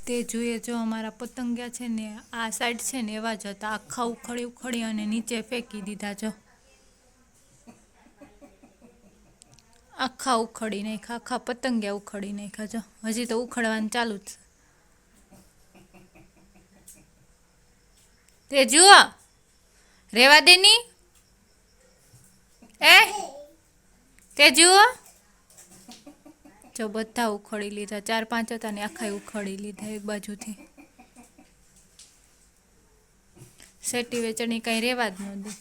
તે જોઈએ જો અમારા પતંગિયા છે ને આ સાઈડ છે ને એવા જ હતા, આખા ઉખડી ઉખડી અને નીચે ફેંકી દીધા જો. આખા ઉખડી નાખ્યા, આખા પતંગિયા ઉખડી નાખ્યા જો. હજી તો ઉખડવાનું ચાલુ જ છે. તે જુઓ રેવા દેની એ તે જુઓ જો બધા ઉખડી લીધા, 4-5 હતા ને આખા ઉખડી લીધા એક બાજુથી. શેટી વેચણી કઈ રેવા જ ન દે.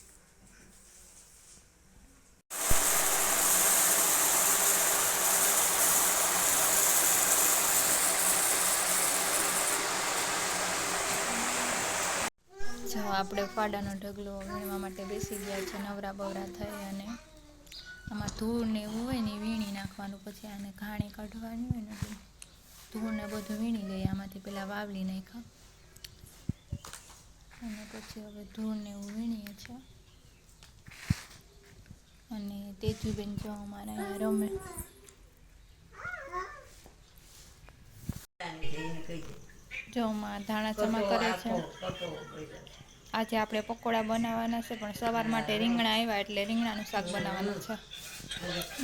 જો આપણે ફાડાનો ઢગલો વીણવા માટે બેસી ગયા છે, નવરા બવરા થઈ અને આમાં ધૂળ ને એવું હોય ને વીણી નાખવાનું, પછી આને ઘાણી કાઢવાની હોય ને ધૂળ ને બધું વીણી લઈએ. આમાંથી પેલા વાવલી નાખ્યા અને પછી હવે ધૂળ ને એવું વીણીએ છીએ. અને તેજુબેન જો અમારા રમે. જો માં ધાણા ચમા કરે છે. આજે આપણે પકોડા બનાવવાના છે, પણ સવાર માટે રીંગણા આવ્યા એટલે રીંગણાનું શાક બનાવવાનું છે.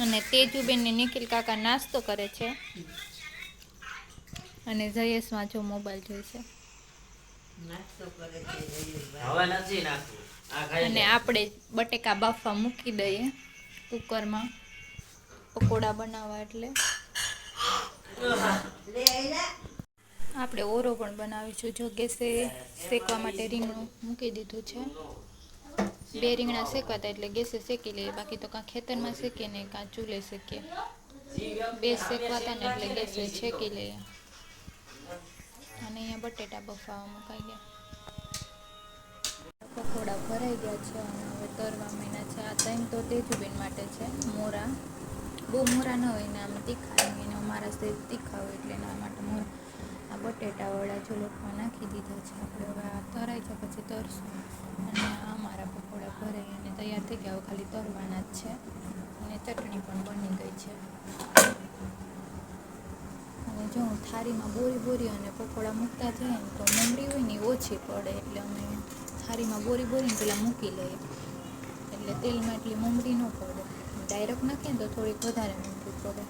અને તેજુબેન ને નિખિલ કાકા નાસ્તો કરે છે અને જયેશમાં જો મોબાઈલ જોઈશે. અને આપણે બટેકા બાફવા મૂકી દઈએ કુકરમાં પકોડા બનાવવા, એટલે આપણે ઓરો પણ બનાવીશું. જો ગેસે શેકવા માટે રીંગણું મૂકી દીધું છે. 2 રીંગણા શેકાતા એટલે ગેસે શેકી લઈએ, બાકી તો કાં ખેતરમાં શેકીએ ને કાં ચૂલે શેકીએ. 2 શેકવાતા ને એટલે ગેસે શેકી લઈએ. અને અહીંયા બટેટા બફાવા મુકાઈ ગયા. પકોડા ભરાઈ ગયા છે અને હવે તરવા માંડ્યા છે. આ ટાઈમ તો તેજુબેન માટે છે મોરા, બહુ મોરા ન હોય ને આમ તીખા એને અમારા સે તીખા હોય એટલે એના માટે મોરા. આ બટેટા વડા જો લોટમાં નાખી દીધા છે. આપણે હવે આ તરાઈ જાય પછી તરશું. અને આ અમારા પકોડા ભરાઈ અને તૈયાર થઈ ગયા, હવે ખાલી તરવાના જ છે. અને ચટણી પણ બની ગઈ છે. અને જો હું થાળીમાં બોરી અને પકોડા મૂકતા જઈએ ને તો મમરી હોય ને ઓછી પડે, એટલે અમે થાળીમાં બોરીને પેલા મૂકી લઈએ, એટલે તેલમાં એટલી મમરી ન પડે. ડાયરેક્ટ નાખીએ ને તો થોડીક વધારે મમરી પડે.